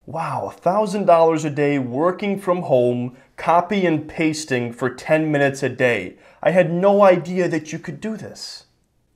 Wow, $1,000 a day working from home, copy and pasting for 10 minutes a day. I had no idea that you could do this.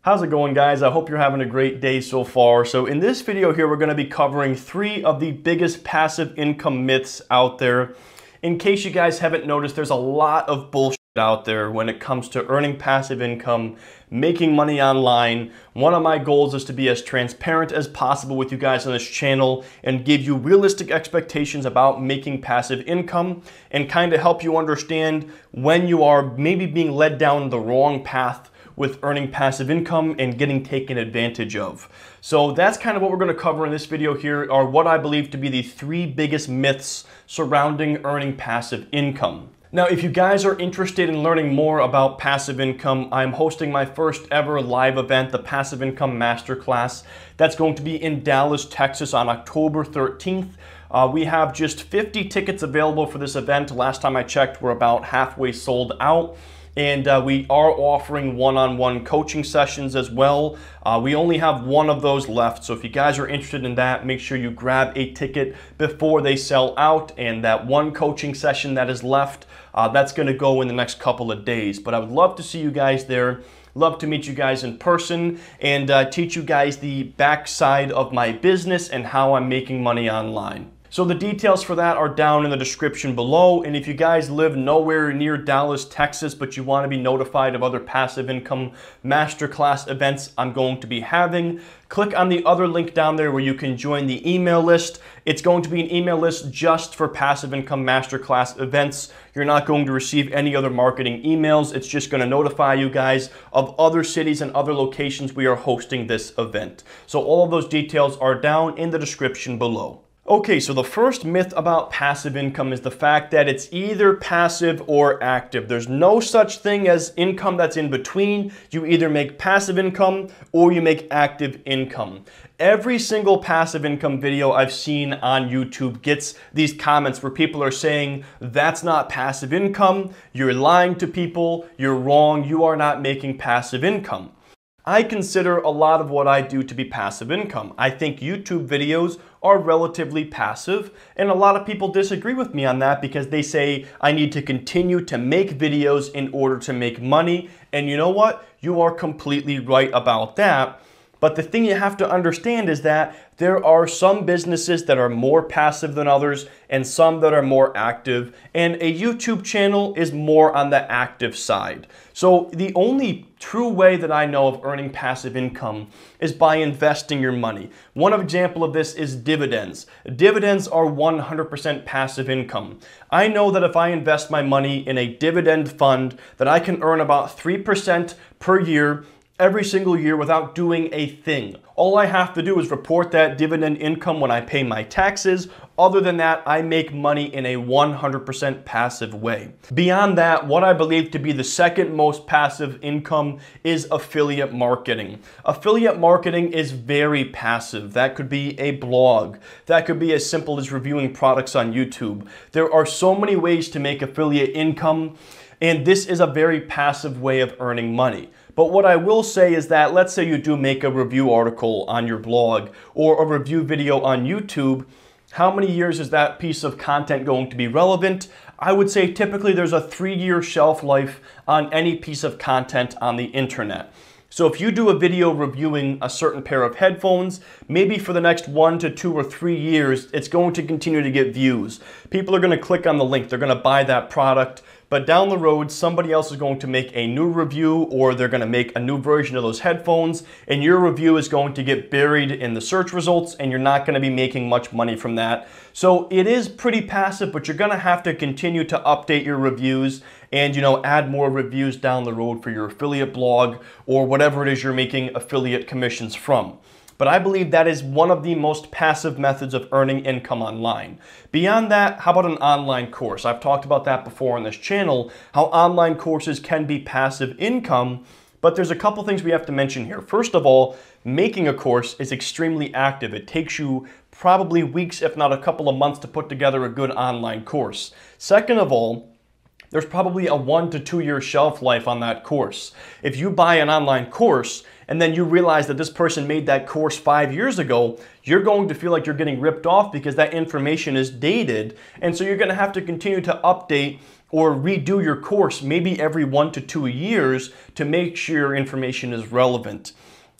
How's it going, guys? I hope you're having a great day so far. So in this video here, we're going to be covering 3 of the biggest passive income myths out there. In case you guys haven't noticed, there's a lot of bullshit out there when it comes to earning passive income, making money online. One of my goals is to be as transparent as possible with you guys on this channel and give you realistic expectations about making passive income and kind of help you understand when you are maybe being led down the wrong path with earning passive income and getting taken advantage of. So that's kind of what we're going to cover in this video here, are what I believe to be the 3 biggest myths surrounding earning passive income. Now, if you guys are interested in learning more about passive income, I'm hosting my first ever live event, the Passive Income Masterclass. That's going to be in Dallas, Texas on October 13th. We have just 50 tickets available for this event. Last time I checked, we're about halfway sold out. And we are offering one-on-one coaching sessions as well. We only have one of those left, so if you guys are interested in that, make sure you grab a ticket before they sell out. And that one coaching session that is left, that's going to go in the next couple of days. But I would love to see you guys there. Love to meet you guys in person and teach you guys the backside of my business and how I'm making money online. So the details for that are down in the description below. And if you guys live nowhere near Dallas, Texas, but you want to be notified of other passive income masterclass events I'm going to be having, click on the other link down there where you can join the email list. It's going to be an email list just for passive income masterclass events. You're not going to receive any other marketing emails. It's just going to notify you guys of other cities and other locations we are hosting this event. So all of those details are down in the description below. Okay, so the first myth about passive income is the fact that it's either passive or active. There's no such thing as income that's in between. You either make passive income or you make active income. Every single passive income video I've seen on YouTube gets these comments where people are saying, that's not passive income, you're lying to people, you're wrong, you are not making passive income. I consider a lot of what I do to be passive income. I think YouTube videos are relatively passive, and a lot of people disagree with me on that because they say I need to continue to make videos in order to make money. And you know what? You are completely right about that. But the thing you have to understand is that there are some businesses that are more passive than others and some that are more active, and a YouTube channel is more on the active side. So the only true way that I know of earning passive income is by investing your money. One example of this is dividends. Dividends are 100% passive income. I know that if I invest my money in a dividend fund that I can earn about 3% per year every single year without doing a thing. All I have to do is report that dividend income when I pay my taxes. Other than that, I make money in a 100% passive way. Beyond that, what I believe to be the second most passive income is affiliate marketing. Affiliate marketing is very passive. That could be a blog. That could be as simple as reviewing products on YouTube. There are so many ways to make affiliate income, and this is a very passive way of earning money. But what I will say is that, let's say you do make a review article on your blog or a review video on YouTube, how many years is that piece of content going to be relevant? I would say typically there's a 3-year shelf life on any piece of content on the internet. So if you do a video reviewing a certain pair of headphones, maybe for the next 1 to 2 or 3 years, it's going to continue to get views. People are going to click on the link, they're going to buy that product. But down the road, somebody else is going to make a new review, or they're going to make a new version of those headphones, and your review is going to get buried in the search results, and you're not going to be making much money from that. So it is pretty passive, but you're going to have to continue to update your reviews and, add more reviews down the road for your affiliate blog or whatever it is you're making affiliate commissions from. But I believe that is one of the most passive methods of earning income online. Beyond that, how about an online course? I've talked about that before on this channel, how online courses can be passive income, but there's a couple things we have to mention here. First of all, making a course is extremely active. It takes you probably weeks, if not a couple of months, to put together a good online course. Second of all, there's probably a 1 to 2 year shelf life on that course. If you buy an online course and then you realize that this person made that course 5 years ago, you're going to feel like you're getting ripped off because that information is dated. And so you're going to have to continue to update or redo your course maybe every 1 to 2 years to make sure your information is relevant.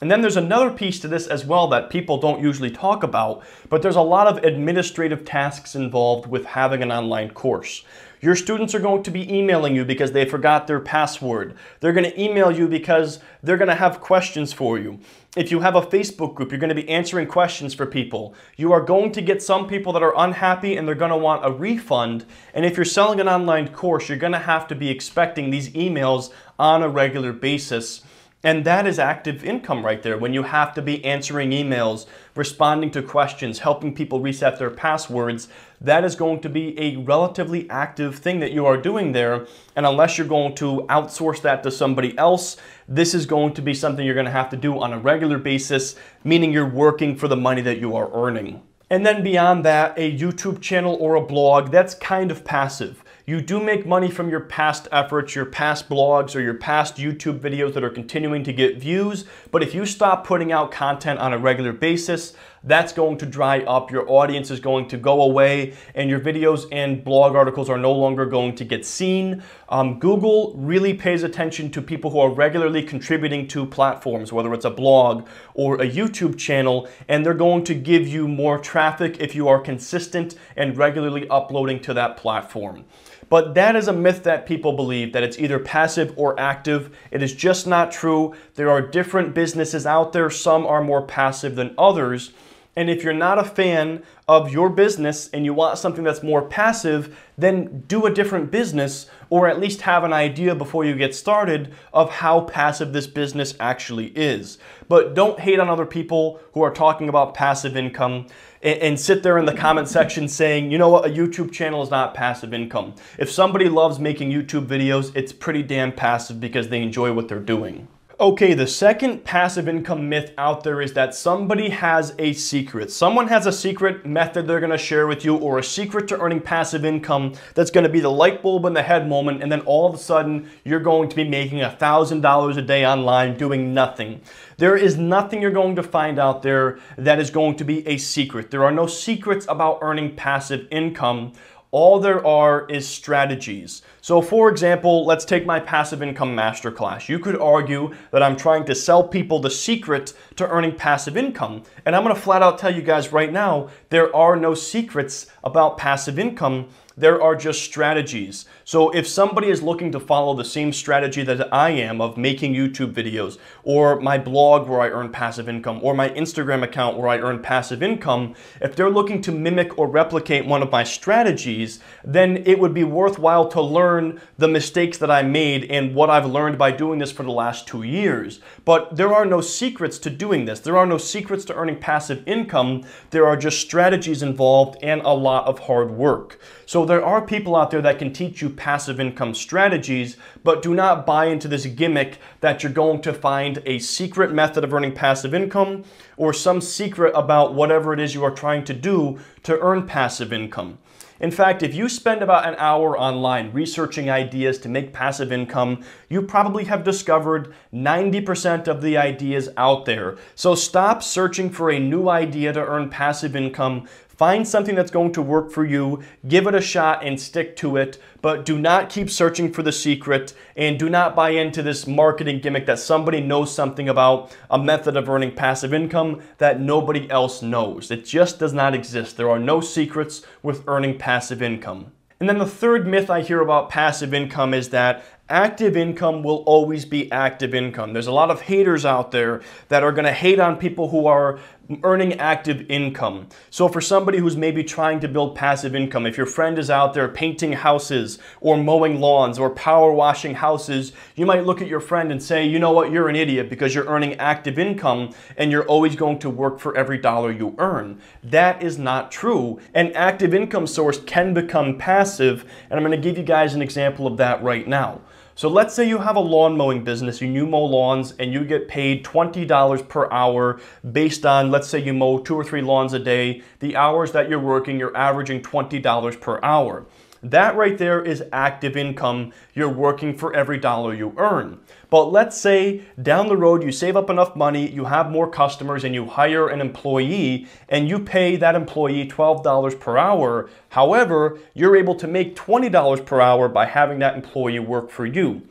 And then there's another piece to this as well that people don't usually talk about, but there's a lot of administrative tasks involved with having an online course. Your students are going to be emailing you because they forgot their password. They're going to email you because they're going to have questions for you. If you have a Facebook group, you're going to be answering questions for people. You are going to get some people that are unhappy and they're going to want a refund. And if you're selling an online course, you're going to have to be expecting these emails on a regular basis. And that is active income right there, when you have to be answering emails, responding to questions, helping people reset their passwords. That is going to be a relatively active thing that you are doing there. And unless you're going to outsource that to somebody else, this is going to be something you're going to have to do on a regular basis, meaning you're working for the money that you are earning. And then beyond that, a YouTube channel or a blog, that's kind of passive. You do make money from your past efforts, your past blogs, or your past YouTube videos that are continuing to get views. But if you stop putting out content on a regular basis, that's going to dry up. Your audience is going to go away, and your videos and blog articles are no longer going to get seen. Google really pays attention to people who are regularly contributing to platforms, whether it's a blog or a YouTube channel, and they're going to give you more traffic if you are consistent and regularly uploading to that platform. But that is a myth that people believe, that it's either passive or active. It is just not true. There are different businesses out there. Some are more passive than others. And if you're not a fan of your business and you want something that's more passive, then do a different business, or at least have an idea before you get started of how passive this business actually is. But don't hate on other people who are talking about passive income and sit there in the comment section saying, you know what, a YouTube channel is not passive income. If somebody loves making YouTube videos, it's pretty damn passive because they enjoy what they're doing. Okay, the second passive income myth out there is that somebody has a secret. Someone has a secret method they're going to share with you, or a secret to earning passive income that's going to be the light bulb in the head moment, and then all of a sudden you're going to be making $1,000 a day online doing nothing. There is nothing you're going to find out there that is going to be a secret. There are no secrets about earning passive income. All there are is strategies. So for example, let's take my passive income masterclass. You could argue that I'm trying to sell people the secret to earning passive income. And I'm gonna flat out tell you guys right now, there are no secrets about passive income. There are just strategies. So if somebody is looking to follow the same strategy that I am of making YouTube videos, or my blog where I earn passive income, or my Instagram account where I earn passive income, if they're looking to mimic or replicate one of my strategies, then it would be worthwhile to learn the mistakes that I made and what I've learned by doing this for the last 2 years. But there are no secrets to doing this. There are no secrets to earning passive income. There are just strategies involved and a lot of hard work. So there are people out there that can teach you passive income strategies, but do not buy into this gimmick that you're going to find a secret method of earning passive income or some secret about whatever it is you are trying to do to earn passive income. In fact, if you spend about an hour online researching ideas to make passive income, you probably have discovered 90% of the ideas out there. So stop searching for a new idea to earn passive income. Find something that's going to work for you, give it a shot and stick to it, but do not keep searching for the secret, and do not buy into this marketing gimmick that somebody knows something about a method of earning passive income that nobody else knows. It just does not exist. There are no secrets with earning passive income. And then the third myth I hear about passive income is that active income will always be active income. There's a lot of haters out there that are going to hate on people who are earning active income. So for somebody who's maybe trying to build passive income, if your friend is out there painting houses or mowing lawns or power washing houses, you might look at your friend and say, you know what, you're an idiot because you're earning active income and you're always going to work for every dollar you earn. That is not true. An active income source can become passive, and I'm going to give you guys an example of that right now. So let's say you have a lawn mowing business, you mow lawns, and you get paid $20 per hour based on, let's say you mow 2 or 3 lawns a day. The hours that you're working, you're averaging $20 per hour. That right there is active income. You're working for every dollar you earn. But let's say down the road you save up enough money, you have more customers, and you hire an employee and you pay that employee $12 per hour. However, you're able to make $20 per hour by having that employee work for you.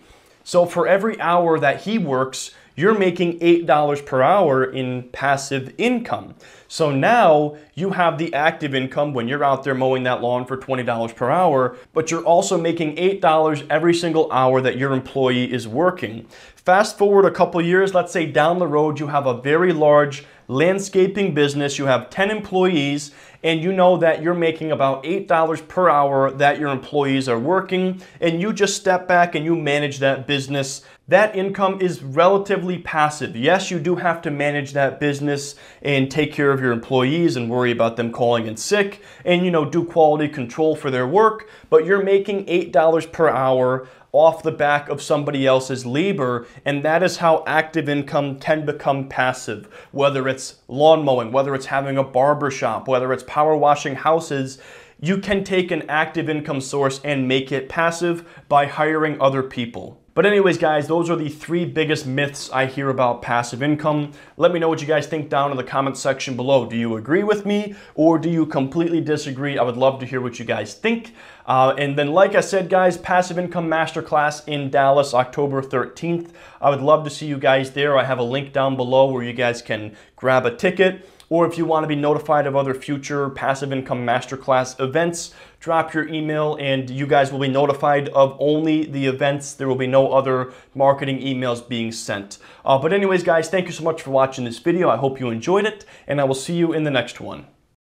So for every hour that he works, you're making $8 per hour in passive income. So now you have the active income when you're out there mowing that lawn for $20 per hour, but you're also making $8 every single hour that your employee is working. Fast forward a couple years, let's say down the road you have a very large landscaping business, you have 10 employees, and you know that you're making about $8 per hour that your employees are working, and you just step back and you manage that business. That income is relatively passive. Yes, you do have to manage that business and take care of your employees and worry about them calling in sick and, do quality control for their work, but you're making $8 per hour off the back of somebody else's labor, and that is how active income can become passive. Whether it's lawn mowing, whether it's having a barber shop, whether it's power washing houses, you can take an active income source and make it passive by hiring other people. But anyways, guys, those are the 3 biggest myths I hear about passive income. Let me know what you guys think down in the comment section below. Do you agree with me or do you completely disagree? I would love to hear what you guys think. And then, like I said, guys, Passive Income Masterclass in Dallas, October 13th. I would love to see you guys there. I have a link down below where you guys can grab a ticket. Or if you want to be notified of other future Passive Income Masterclass events, drop your email and you guys will be notified of only the events. There will be no other marketing emails being sent. But anyways, guys, thank you so much for watching this video. I hope you enjoyed it, and I will see you in the next one.